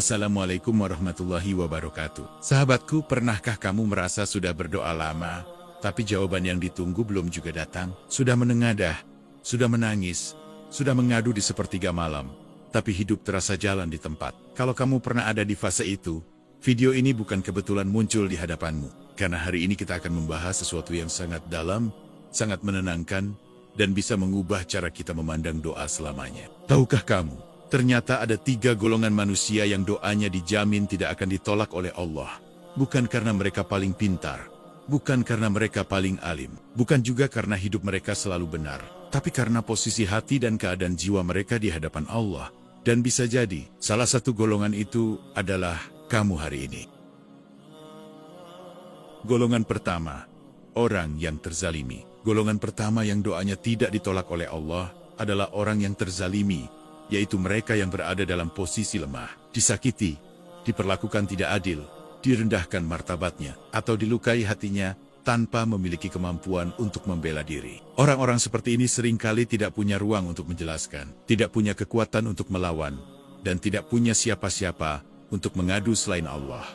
Assalamualaikum warahmatullahi wabarakatuh. Sahabatku, pernahkah kamu merasa sudah berdoa lama, tapi jawaban yang ditunggu belum juga datang? Sudah menengadah, sudah menangis, sudah mengadu di sepertiga malam, tapi hidup terasa jalan di tempat. Kalau kamu pernah ada di fase itu, video ini bukan kebetulan muncul di hadapanmu. Karena hari ini kita akan membahas sesuatu yang sangat dalam, sangat menenangkan, dan bisa mengubah cara kita memandang doa selamanya. Tahukah kamu, ternyata ada 3 golongan manusia yang doanya dijamin tidak akan ditolak oleh Allah. Bukan karena mereka paling pintar, bukan karena mereka paling alim, bukan juga karena hidup mereka selalu benar, tapi karena posisi hati dan keadaan jiwa mereka di hadapan Allah. Dan bisa jadi, salah satu golongan itu adalah kamu hari ini. Golongan pertama, orang yang terzalimi. Golongan pertama yang doanya tidak ditolak oleh Allah adalah orang yang terzalimi, yaitu mereka yang berada dalam posisi lemah, disakiti, diperlakukan tidak adil, direndahkan martabatnya, atau dilukai hatinya tanpa memiliki kemampuan untuk membela diri. Orang-orang seperti ini seringkali tidak punya ruang untuk menjelaskan, tidak punya kekuatan untuk melawan, dan tidak punya siapa-siapa untuk mengadu selain Allah.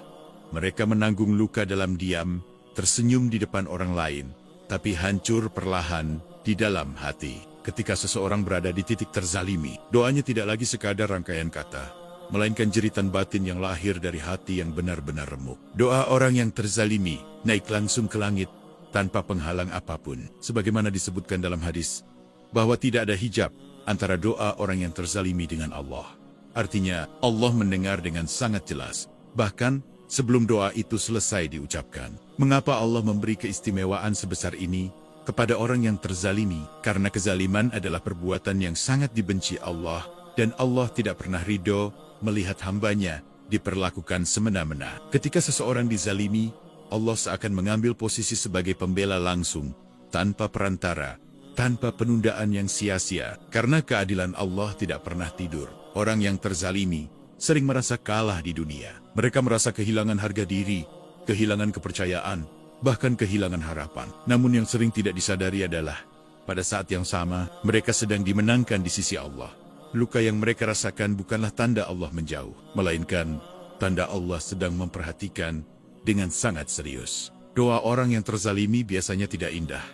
Mereka menanggung luka dalam diam, tersenyum di depan orang lain, tapi hancur perlahan di dalam hati. Ketika seseorang berada di titik terzalimi, doanya tidak lagi sekadar rangkaian kata, melainkan jeritan batin yang lahir dari hati yang benar-benar remuk. Doa orang yang terzalimi naik langsung ke langit tanpa penghalang apapun. Sebagaimana disebutkan dalam hadis, bahwa tidak ada hijab antara doa orang yang terzalimi dengan Allah. Artinya, Allah mendengar dengan sangat jelas, bahkan sebelum doa itu selesai diucapkan. Mengapa Allah memberi keistimewaan sebesar ini kepada orang yang terzalimi? Karena kezaliman adalah perbuatan yang sangat dibenci Allah, dan Allah tidak pernah ridho melihat hambanya diperlakukan semena-mena. Ketika seseorang dizalimi, Allah seakan mengambil posisi sebagai pembela langsung, tanpa perantara, tanpa penundaan yang sia-sia. Karena keadilan Allah tidak pernah tidur. Orang yang terzalimi sering merasa kalah di dunia. Mereka merasa kehilangan harga diri, kehilangan kepercayaan, bahkan kehilangan harapan. Namun yang sering tidak disadari adalah, pada saat yang sama, mereka sedang dimenangkan di sisi Allah. Luka yang mereka rasakan bukanlah tanda Allah menjauh, melainkan tanda Allah sedang memperhatikan dengan sangat serius. Doa orang yang terzalimi biasanya tidak indah,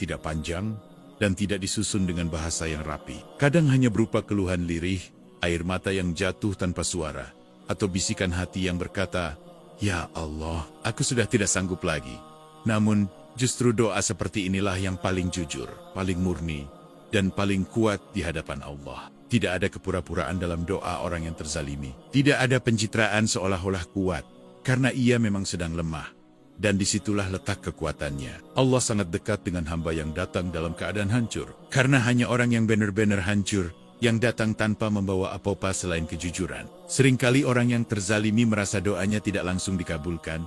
tidak panjang, dan tidak disusun dengan bahasa yang rapi. Kadang hanya berupa keluhan lirih, air mata yang jatuh tanpa suara, atau bisikan hati yang berkata, "Ya Allah, aku sudah tidak sanggup lagi." Namun, justru doa seperti inilah yang paling jujur, paling murni, dan paling kuat di hadapan Allah. Tidak ada kepura-puraan dalam doa orang yang terzalimi. Tidak ada pencitraan seolah-olah kuat, karena ia memang sedang lemah. Dan disitulah letak kekuatannya. Allah sangat dekat dengan hamba yang datang dalam keadaan hancur. Karena hanya orang yang benar-benar hancur yang datang tanpa membawa apa-apa selain kejujuran. Seringkali orang yang terzalimi merasa doanya tidak langsung dikabulkan,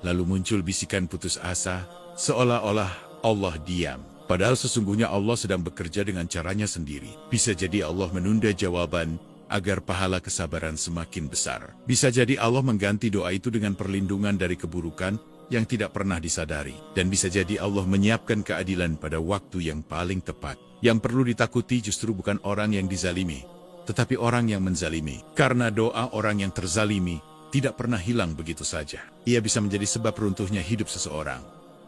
lalu muncul bisikan putus asa, seolah-olah Allah diam. Padahal sesungguhnya Allah sedang bekerja dengan caranya sendiri. Bisa jadi Allah menunda jawaban agar pahala kesabaran semakin besar. Bisa jadi Allah mengganti doa itu dengan perlindungan dari keburukan yang tidak pernah disadari. Dan bisa jadi Allah menyiapkan keadilan pada waktu yang paling tepat. Yang perlu ditakuti justru bukan orang yang dizalimi, tetapi orang yang menzalimi. Karena doa orang yang terzalimi tidak pernah hilang begitu saja. Ia bisa menjadi sebab runtuhnya hidup seseorang.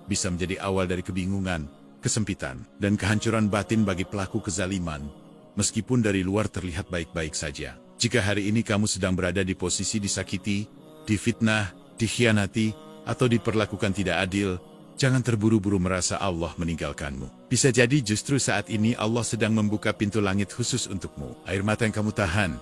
Bisa menjadi awal dari kebingungan, kesempitan, dan kehancuran batin bagi pelaku kezaliman, meskipun dari luar terlihat baik-baik saja. Jika hari ini kamu sedang berada di posisi disakiti, difitnah, dikhianati, atau diperlakukan tidak adil, jangan terburu-buru merasa Allah meninggalkanmu. Bisa jadi justru saat ini Allah sedang membuka pintu langit khusus untukmu. Air mata yang kamu tahan,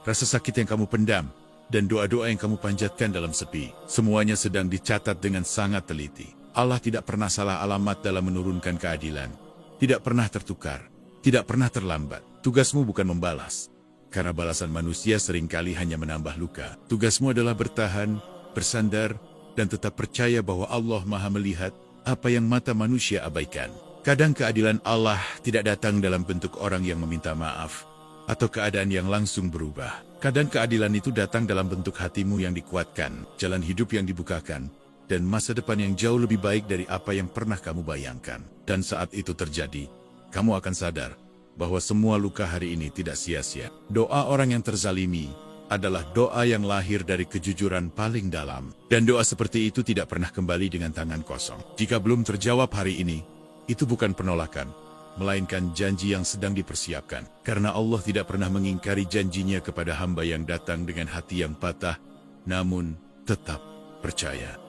rasa sakit yang kamu pendam, dan doa-doa yang kamu panjatkan dalam sepi, semuanya sedang dicatat dengan sangat teliti. Allah tidak pernah salah alamat dalam menurunkan keadilan. Tidak pernah tertukar, tidak pernah terlambat. Tugasmu bukan membalas, karena balasan manusia seringkali hanya menambah luka. Tugasmu adalah bertahan, bersandar, dan tetap percaya bahwa Allah Maha melihat apa yang mata manusia abaikan. Kadang keadilan Allah tidak datang dalam bentuk orang yang meminta maaf, atau keadaan yang langsung berubah. Kadang keadilan itu datang dalam bentuk hatimu yang dikuatkan, jalan hidup yang dibukakan, dan masa depan yang jauh lebih baik dari apa yang pernah kamu bayangkan. Dan saat itu terjadi, kamu akan sadar bahwa semua luka hari ini tidak sia-sia. Doa orang yang terzalimi adalah doa yang lahir dari kejujuran paling dalam. Dan doa seperti itu tidak pernah kembali dengan tangan kosong. Jika belum terjawab hari ini, itu bukan penolakan, melainkan janji yang sedang dipersiapkan. Karena Allah tidak pernah mengingkari janjinya kepada hamba yang datang dengan hati yang patah, namun tetap percaya.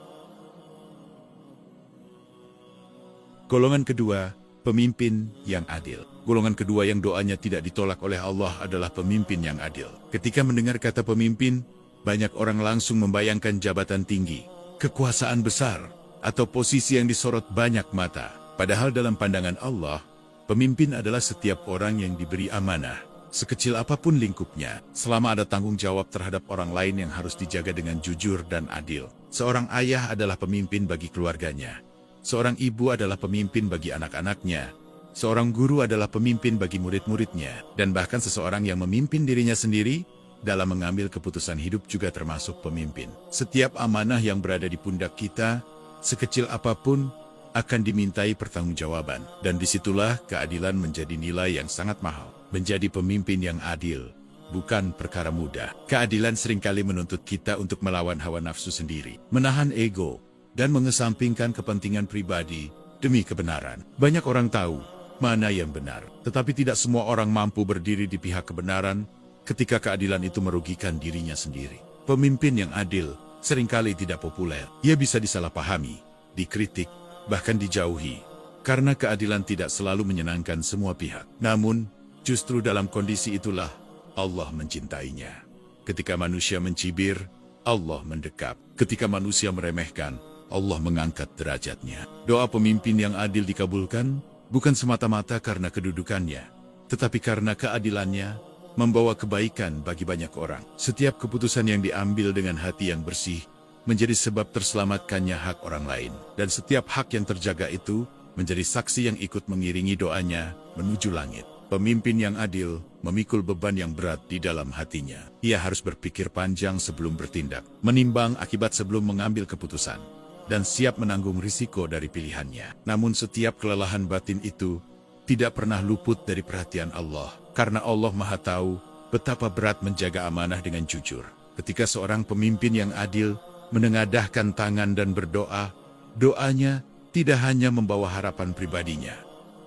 Golongan kedua, pemimpin yang adil. Golongan kedua yang doanya tidak ditolak oleh Allah adalah pemimpin yang adil. Ketika mendengar kata pemimpin, banyak orang langsung membayangkan jabatan tinggi, kekuasaan besar, atau posisi yang disorot banyak mata. Padahal dalam pandangan Allah, pemimpin adalah setiap orang yang diberi amanah, sekecil apapun lingkupnya, selama ada tanggung jawab terhadap orang lain yang harus dijaga dengan jujur dan adil. Seorang ayah adalah pemimpin bagi keluarganya. Seorang ibu adalah pemimpin bagi anak-anaknya. Seorang guru adalah pemimpin bagi murid-muridnya. Dan bahkan seseorang yang memimpin dirinya sendiri dalam mengambil keputusan hidup juga termasuk pemimpin. Setiap amanah yang berada di pundak kita, sekecil apapun, akan dimintai pertanggungjawaban. Dan disitulah keadilan menjadi nilai yang sangat mahal. Menjadi pemimpin yang adil bukan perkara mudah. Keadilan seringkali menuntut kita untuk melawan hawa nafsu sendiri, menahan ego, dan mengesampingkan kepentingan pribadi demi kebenaran. Banyak orang tahu mana yang benar, tetapi tidak semua orang mampu berdiri di pihak kebenaran ketika keadilan itu merugikan dirinya sendiri. Pemimpin yang adil seringkali tidak populer. Ia bisa disalahpahami, dikritik, bahkan dijauhi, karena keadilan tidak selalu menyenangkan semua pihak. Namun, justru dalam kondisi itulah Allah mencintainya. Ketika manusia mencibir, Allah mendekap. Ketika manusia meremehkan, Allah mengangkat derajatnya. Doa pemimpin yang adil dikabulkan bukan semata-mata karena kedudukannya, tetapi karena keadilannya membawa kebaikan bagi banyak orang. Setiap keputusan yang diambil dengan hati yang bersih menjadi sebab terselamatkannya hak orang lain. Dan setiap hak yang terjaga itu menjadi saksi yang ikut mengiringi doanya menuju langit. Pemimpin yang adil memikul beban yang berat di dalam hatinya. Ia harus berpikir panjang sebelum bertindak, menimbang akibat sebelum mengambil keputusan, dan siap menanggung risiko dari pilihannya. Namun setiap kelelahan batin itu tidak pernah luput dari perhatian Allah, karena Allah Maha Tahu betapa berat menjaga amanah dengan jujur. Ketika seorang pemimpin yang adil menengadahkan tangan dan berdoa, doanya tidak hanya membawa harapan pribadinya,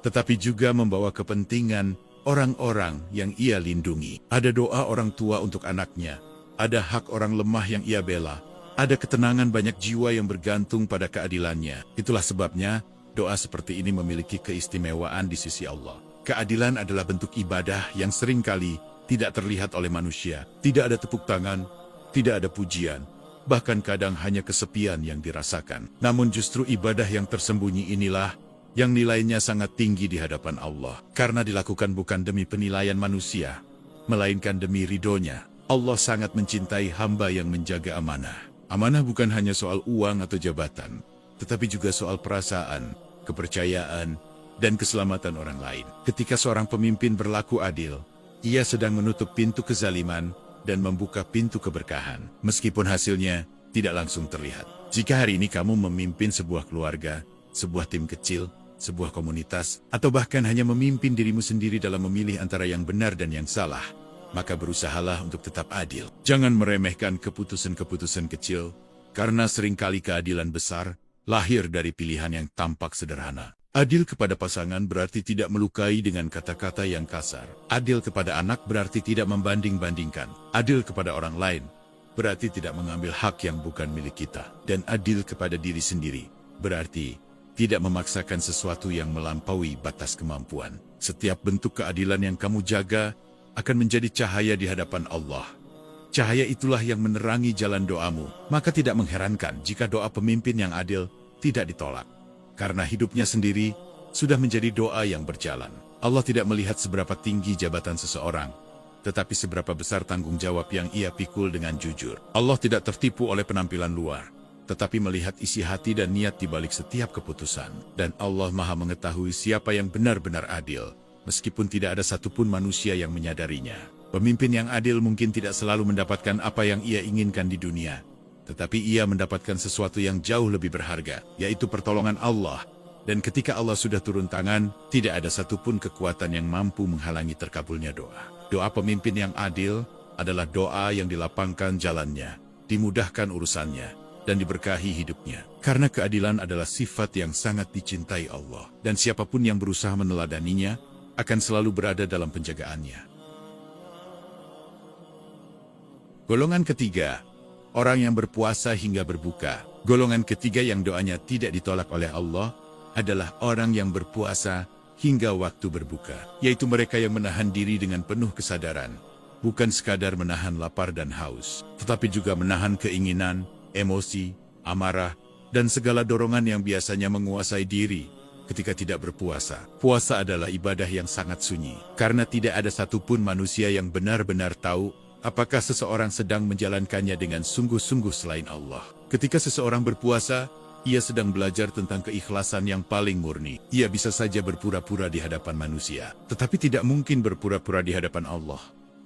tetapi juga membawa kepentingan orang-orang yang ia lindungi. Ada doa orang tua untuk anaknya, ada hak orang lemah yang ia bela, ada ketenangan banyak jiwa yang bergantung pada keadilannya. Itulah sebabnya doa seperti ini memiliki keistimewaan di sisi Allah. Keadilan adalah bentuk ibadah yang seringkali tidak terlihat oleh manusia. Tidak ada tepuk tangan, tidak ada pujian, bahkan kadang hanya kesepian yang dirasakan. Namun justru ibadah yang tersembunyi inilah yang nilainya sangat tinggi di hadapan Allah. Karena dilakukan bukan demi penilaian manusia, melainkan demi ridhonya. Allah sangat mencintai hamba yang menjaga amanah. Amanah bukan hanya soal uang atau jabatan, tetapi juga soal perasaan, kepercayaan, dan keselamatan orang lain. Ketika seorang pemimpin berlaku adil, ia sedang menutup pintu kezaliman dan membuka pintu keberkahan, meskipun hasilnya tidak langsung terlihat. Jika hari ini kamu memimpin sebuah keluarga, sebuah tim kecil, sebuah komunitas, atau bahkan hanya memimpin dirimu sendiri dalam memilih antara yang benar dan yang salah, maka berusahalah untuk tetap adil. Jangan meremehkan keputusan-keputusan kecil, karena seringkali keadilan besar lahir dari pilihan yang tampak sederhana. Adil kepada pasangan berarti tidak melukai dengan kata-kata yang kasar. Adil kepada anak berarti tidak membanding-bandingkan. Adil kepada orang lain berarti tidak mengambil hak yang bukan milik kita. Dan adil kepada diri sendiri berarti tidak memaksakan sesuatu yang melampaui batas kemampuan. Setiap bentuk keadilan yang kamu jaga akan menjadi cahaya di hadapan Allah. Cahaya itulah yang menerangi jalan doamu. Maka tidak mengherankan jika doa pemimpin yang adil tidak ditolak. Karena hidupnya sendiri sudah menjadi doa yang berjalan. Allah tidak melihat seberapa tinggi jabatan seseorang, tetapi seberapa besar tanggung jawab yang ia pikul dengan jujur. Allah tidak tertipu oleh penampilan luar, tetapi melihat isi hati dan niat di balik setiap keputusan. Dan Allah Maha mengetahui siapa yang benar-benar adil, meskipun tidak ada satupun manusia yang menyadarinya. Pemimpin yang adil mungkin tidak selalu mendapatkan apa yang ia inginkan di dunia, tetapi ia mendapatkan sesuatu yang jauh lebih berharga, yaitu pertolongan Allah. Dan ketika Allah sudah turun tangan, tidak ada satupun kekuatan yang mampu menghalangi terkabulnya doa. Doa pemimpin yang adil adalah doa yang dilapangkan jalannya, dimudahkan urusannya, dan diberkahi hidupnya. Karena keadilan adalah sifat yang sangat dicintai Allah, dan siapapun yang berusaha meneladaninya akan selalu berada dalam penjagaannya. Golongan ketiga, orang yang berpuasa hingga berbuka. Golongan ketiga yang doanya tidak ditolak oleh Allah adalah orang yang berpuasa hingga waktu berbuka, yaitu mereka yang menahan diri dengan penuh kesadaran, bukan sekadar menahan lapar dan haus, tetapi juga menahan keinginan, emosi, amarah, dan segala dorongan yang biasanya menguasai diri ketika tidak berpuasa. Puasa adalah ibadah yang sangat sunyi, karena tidak ada satupun manusia yang benar-benar tahu apakah seseorang sedang menjalankannya dengan sungguh-sungguh selain Allah. Ketika seseorang berpuasa, ia sedang belajar tentang keikhlasan yang paling murni. Ia bisa saja berpura-pura di hadapan manusia, tetapi tidak mungkin berpura-pura di hadapan Allah.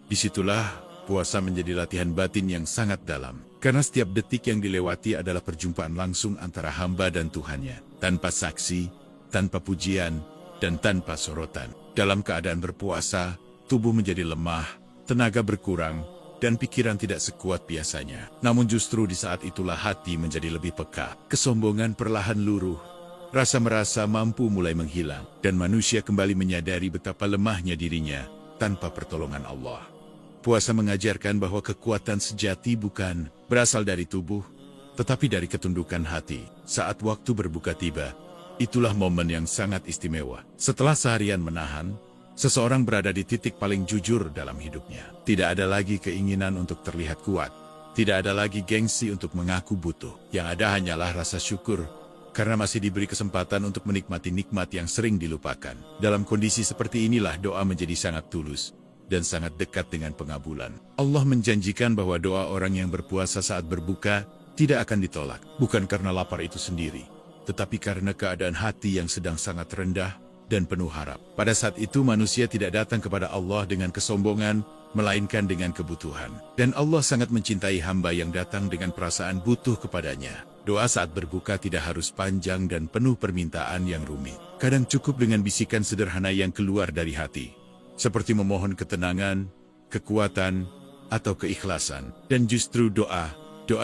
Disitulah puasa menjadi latihan batin yang sangat dalam, karena setiap detik yang dilewati adalah perjumpaan langsung antara hamba dan Tuhannya, tanpa saksi, tanpa pujian, dan tanpa sorotan. Dalam keadaan berpuasa, tubuh menjadi lemah, tenaga berkurang, dan pikiran tidak sekuat biasanya. Namun justru di saat itulah hati menjadi lebih peka. Kesombongan perlahan luruh, rasa merasa mampu mulai menghilang, dan manusia kembali menyadari betapa lemahnya dirinya tanpa pertolongan Allah. Puasa mengajarkan bahwa kekuatan sejati bukan berasal dari tubuh, tetapi dari ketundukan hati. Saat waktu berbuka tiba, itulah momen yang sangat istimewa. Setelah seharian menahan, seseorang berada di titik paling jujur dalam hidupnya. Tidak ada lagi keinginan untuk terlihat kuat. Tidak ada lagi gengsi untuk mengaku butuh. Yang ada hanyalah rasa syukur, karena masih diberi kesempatan untuk menikmati nikmat yang sering dilupakan. Dalam kondisi seperti inilah doa menjadi sangat tulus dan sangat dekat dengan pengabulan. Allah menjanjikan bahwa doa orang yang berpuasa saat berbuka tidak akan ditolak. Bukan karena lapar itu sendiri, tetapi karena keadaan hati yang sedang sangat rendah dan penuh harap. Pada saat itu manusia tidak datang kepada Allah dengan kesombongan, melainkan dengan kebutuhan. Dan Allah sangat mencintai hamba yang datang dengan perasaan butuh kepadanya. Doa saat berbuka tidak harus panjang dan penuh permintaan yang rumit. Kadang cukup dengan bisikan sederhana yang keluar dari hati, seperti memohon ketenangan, kekuatan, atau keikhlasan. Dan justru doa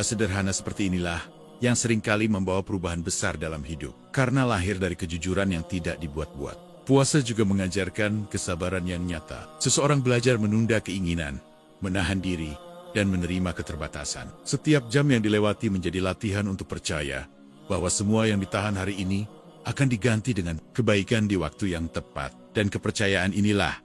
sederhana seperti inilah yang seringkali membawa perubahan besar dalam hidup, karena lahir dari kejujuran yang tidak dibuat-buat. Puasa juga mengajarkan kesabaran yang nyata. Seseorang belajar menunda keinginan, menahan diri, dan menerima keterbatasan. Setiap jam yang dilewati menjadi latihan untuk percaya bahwa semua yang ditahan hari ini akan diganti dengan kebaikan di waktu yang tepat. Dan kepercayaan inilah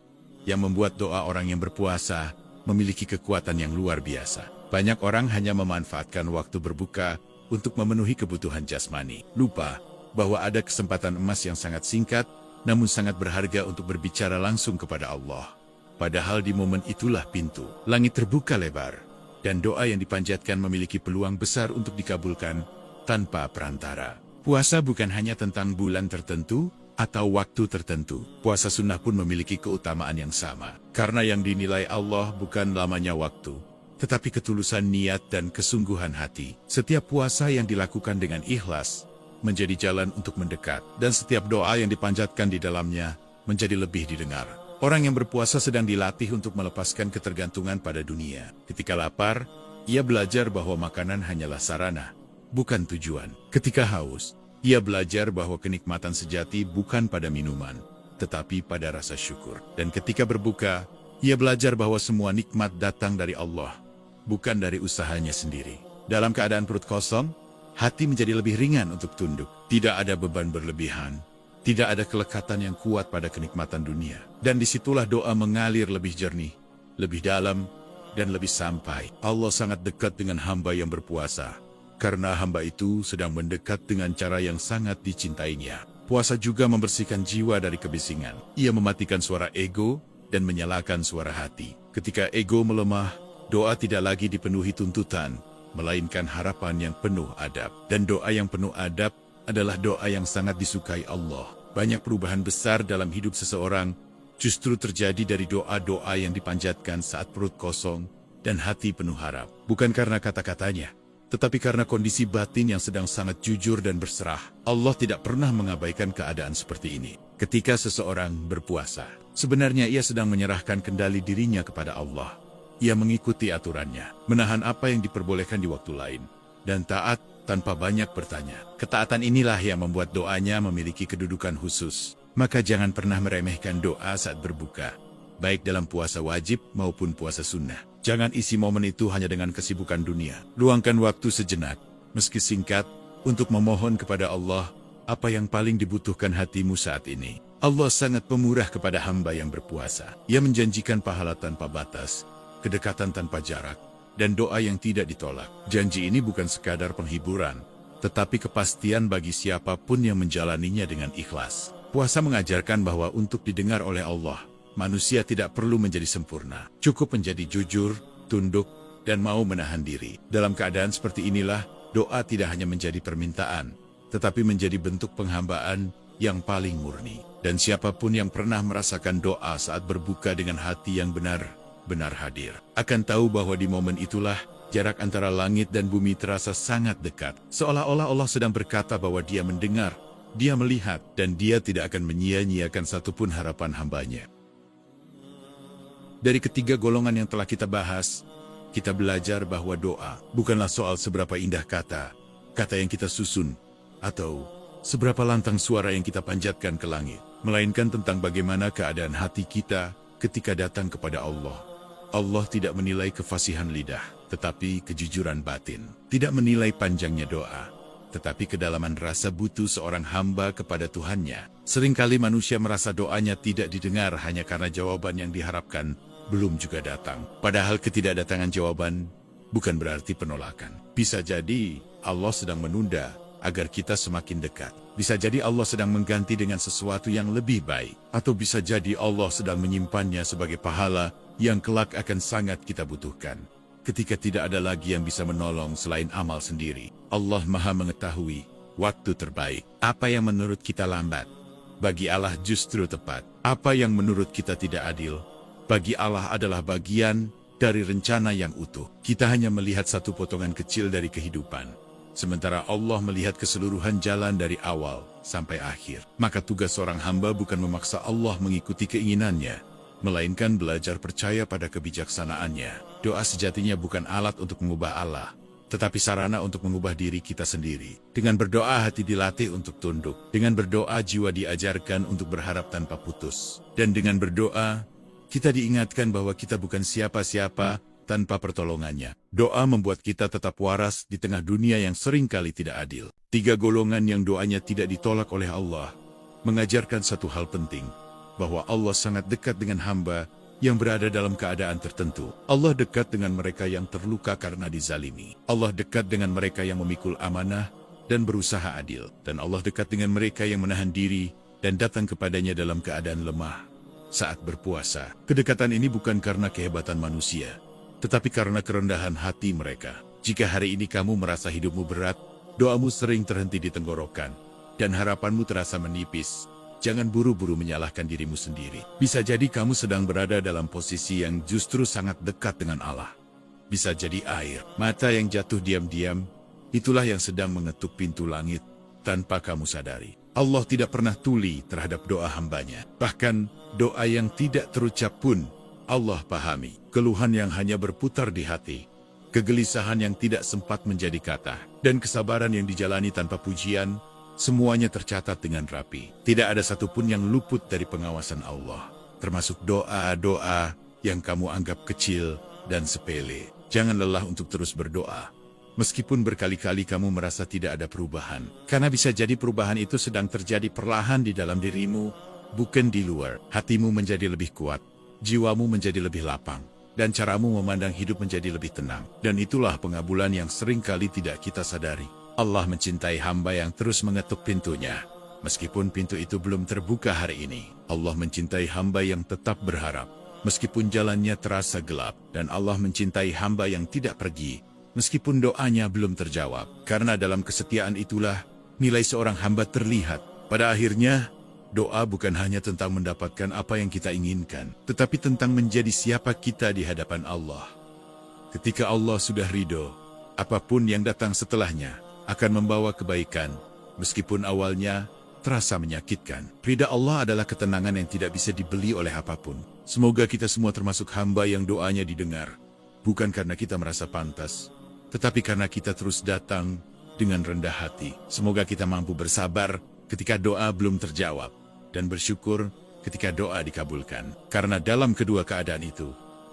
yang membuat doa orang yang berpuasa memiliki kekuatan yang luar biasa. Banyak orang hanya memanfaatkan waktu berbuka untuk memenuhi kebutuhan jasmani, lupa bahwa ada kesempatan emas yang sangat singkat, namun sangat berharga untuk berbicara langsung kepada Allah. Padahal di momen itulah pintu langit terbuka lebar, dan doa yang dipanjatkan memiliki peluang besar untuk dikabulkan tanpa perantara. Puasa bukan hanya tentang bulan tertentu atau waktu tertentu. Puasa sunnah pun memiliki keutamaan yang sama, karena yang dinilai Allah bukan lamanya waktu, tetapi ketulusan niat dan kesungguhan hati. Setiap puasa yang dilakukan dengan ikhlas menjadi jalan untuk mendekat, dan setiap doa yang dipanjatkan di dalamnya menjadi lebih didengar. Orang yang berpuasa sedang dilatih untuk melepaskan ketergantungan pada dunia. Ketika lapar, ia belajar bahwa makanan hanyalah sarana, bukan tujuan. Ketika haus, ia belajar bahwa kenikmatan sejati bukan pada minuman, tetapi pada rasa syukur. Dan ketika berbuka, ia belajar bahwa semua nikmat datang dari Allah, bukan dari usahanya sendiri. Dalam keadaan perut kosong, hati menjadi lebih ringan untuk tunduk. Tidak ada beban berlebihan, tidak ada kelekatan yang kuat pada kenikmatan dunia. Dan disitulah doa mengalir lebih jernih, lebih dalam, dan lebih sampai. Allah sangat dekat dengan hamba yang berpuasa, karena hamba itu sedang mendekat dengan cara yang sangat dicintainya. Puasa juga membersihkan jiwa dari kebisingan. Ia mematikan suara ego dan menyalakan suara hati. Ketika ego melemah, doa tidak lagi dipenuhi tuntutan, melainkan harapan yang penuh adab. Dan doa yang penuh adab adalah doa yang sangat disukai Allah. Banyak perubahan besar dalam hidup seseorang justru terjadi dari doa-doa yang dipanjatkan saat perut kosong dan hati penuh harap. Bukan karena kata-katanya, tetapi karena kondisi batin yang sedang sangat jujur dan berserah. Allah tidak pernah mengabaikan keadaan seperti ini. Ketika seseorang berpuasa, sebenarnya ia sedang menyerahkan kendali dirinya kepada Allah. Ia mengikuti aturannya, menahan apa yang diperbolehkan di waktu lain, dan taat tanpa banyak bertanya. Ketaatan inilah yang membuat doanya memiliki kedudukan khusus. Maka jangan pernah meremehkan doa saat berbuka, baik dalam puasa wajib maupun puasa sunnah. Jangan isi momen itu hanya dengan kesibukan dunia. Luangkan waktu sejenak, meski singkat, untuk memohon kepada Allah apa yang paling dibutuhkan hatimu saat ini. Allah sangat pemurah kepada hamba yang berpuasa. Ia menjanjikan pahala tanpa batas, kedekatan tanpa jarak, dan doa yang tidak ditolak. Janji ini bukan sekadar penghiburan, tetapi kepastian bagi siapapun yang menjalaninya dengan ikhlas. Puasa mengajarkan bahwa untuk didengar oleh Allah, manusia tidak perlu menjadi sempurna. Cukup menjadi jujur, tunduk, dan mau menahan diri. Dalam keadaan seperti inilah, doa tidak hanya menjadi permintaan, tetapi menjadi bentuk penghambaan yang paling murni. Dan siapapun yang pernah merasakan doa saat berbuka dengan hati yang benar-benar hadir, akan tahu bahwa di momen itulah jarak antara langit dan bumi terasa sangat dekat. Seolah-olah Allah sedang berkata bahwa Dia mendengar, Dia melihat, dan Dia tidak akan menyia-nyiakan satupun harapan hambanya. Dari ketiga golongan yang telah kita bahas, kita belajar bahwa doa bukanlah soal seberapa indah kata yang kita susun, atau seberapa lantang suara yang kita panjatkan ke langit, melainkan tentang bagaimana keadaan hati kita ketika datang kepada Allah. Allah tidak menilai kefasihan lidah, tetapi kejujuran batin. Tidak menilai panjangnya doa, tetapi kedalaman rasa butuh seorang hamba kepada Tuhannya. Seringkali manusia merasa doanya tidak didengar hanya karena jawaban yang diharapkan belum juga datang. Padahal ketidakdatangan jawaban bukan berarti penolakan. Bisa jadi Allah sedang menunda agar kita semakin dekat. Bisa jadi Allah sedang mengganti dengan sesuatu yang lebih baik. Atau bisa jadi Allah sedang menyimpannya sebagai pahala yang kelak akan sangat kita butuhkan, ketika tidak ada lagi yang bisa menolong selain amal sendiri. Allah Maha mengetahui waktu terbaik. Apa yang menurut kita lambat, bagi Allah justru tepat. Apa yang menurut kita tidak adil, bagi Allah adalah bagian dari rencana yang utuh. Kita hanya melihat satu potongan kecil dari kehidupan, sementara Allah melihat keseluruhan jalan dari awal sampai akhir. Maka tugas seorang hamba bukan memaksa Allah mengikuti keinginannya, melainkan belajar percaya pada kebijaksanaannya. Doa sejatinya bukan alat untuk mengubah Allah, tetapi sarana untuk mengubah diri kita sendiri. Dengan berdoa hati dilatih untuk tunduk. Dengan berdoa jiwa diajarkan untuk berharap tanpa putus. Dan dengan berdoa, kita diingatkan bahwa kita bukan siapa-siapa tanpa pertolongannya. Doa membuat kita tetap waras di tengah dunia yang seringkali tidak adil. Tiga golongan yang doanya tidak ditolak oleh Allah mengajarkan satu hal penting, bahwa Allah sangat dekat dengan hamba yang berada dalam keadaan tertentu. Allah dekat dengan mereka yang terluka karena dizalimi. Allah dekat dengan mereka yang memikul amanah dan berusaha adil. Dan Allah dekat dengan mereka yang menahan diri dan datang kepadanya dalam keadaan lemah saat berpuasa. Kedekatan ini bukan karena kehebatan manusia, tetapi karena kerendahan hati mereka. Jika hari ini kamu merasa hidupmu berat, doamu sering terhenti di tenggorokan, dan harapanmu terasa menipis, jangan buru-buru menyalahkan dirimu sendiri. Bisa jadi kamu sedang berada dalam posisi yang justru sangat dekat dengan Allah. Bisa jadi air mata yang jatuh diam-diam, itulah yang sedang mengetuk pintu langit tanpa kamu sadari. Allah tidak pernah tuli terhadap doa hambanya. Bahkan doa yang tidak terucap pun Allah pahami. Keluhan yang hanya berputar di hati, kegelisahan yang tidak sempat menjadi kata, dan kesabaran yang dijalani tanpa pujian, semuanya tercatat dengan rapi. Tidak ada satupun yang luput dari pengawasan Allah, termasuk doa-doa yang kamu anggap kecil dan sepele. Jangan lelah untuk terus berdoa, meskipun berkali-kali kamu merasa tidak ada perubahan. Karena bisa jadi perubahan itu sedang terjadi perlahan di dalam dirimu, bukan di luar. Hatimu menjadi lebih kuat, jiwamu menjadi lebih lapang, dan caramu memandang hidup menjadi lebih tenang. Dan itulah pengabulan yang seringkali tidak kita sadari. Allah mencintai hamba yang terus mengetuk pintunya, meskipun pintu itu belum terbuka hari ini. Allah mencintai hamba yang tetap berharap, meskipun jalannya terasa gelap. Dan Allah mencintai hamba yang tidak pergi, meskipun doanya belum terjawab. Karena dalam kesetiaan itulah nilai seorang hamba terlihat. Pada akhirnya, doa bukan hanya tentang mendapatkan apa yang kita inginkan, tetapi tentang menjadi siapa kita di hadapan Allah. Ketika Allah sudah ridho, apapun yang datang setelahnya akan membawa kebaikan, meskipun awalnya terasa menyakitkan. Ridha Allah adalah ketenangan yang tidak bisa dibeli oleh apapun. Semoga kita semua termasuk hamba yang doanya didengar, bukan karena kita merasa pantas, tetapi karena kita terus datang dengan rendah hati. Semoga kita mampu bersabar ketika doa belum terjawab, dan bersyukur ketika doa dikabulkan. Karena dalam kedua keadaan itu,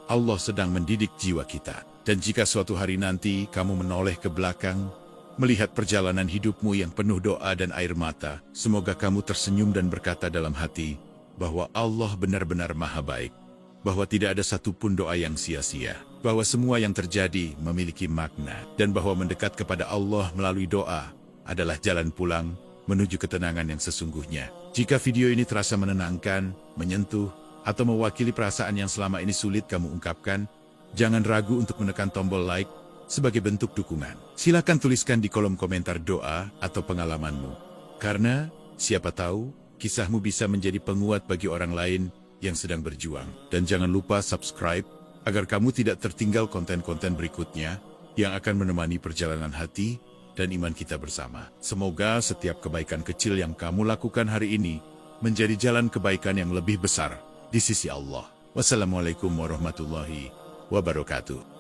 Allah sedang mendidik jiwa kita. Dan jika suatu hari nanti kamu menoleh ke belakang, melihat perjalanan hidupmu yang penuh doa dan air mata, semoga kamu tersenyum dan berkata dalam hati, bahwa Allah benar-benar maha baik, bahwa tidak ada satupun doa yang sia-sia, bahwa semua yang terjadi memiliki makna, dan bahwa mendekat kepada Allah melalui doa adalah jalan pulang menuju ketenangan yang sesungguhnya. Jika video ini terasa menenangkan, menyentuh, atau mewakili perasaan yang selama ini sulit kamu ungkapkan, jangan ragu untuk menekan tombol like sebagai bentuk dukungan. Silakan tuliskan di kolom komentar doa atau pengalamanmu, karena siapa tahu kisahmu bisa menjadi penguat bagi orang lain yang sedang berjuang. Dan jangan lupa subscribe agar kamu tidak tertinggal konten-konten berikutnya yang akan menemani perjalanan hati dan iman kita bersama. Semoga setiap kebaikan kecil yang kamu lakukan hari ini menjadi jalan kebaikan yang lebih besar di sisi Allah. Wassalamualaikum warahmatullahi wabarakatuh.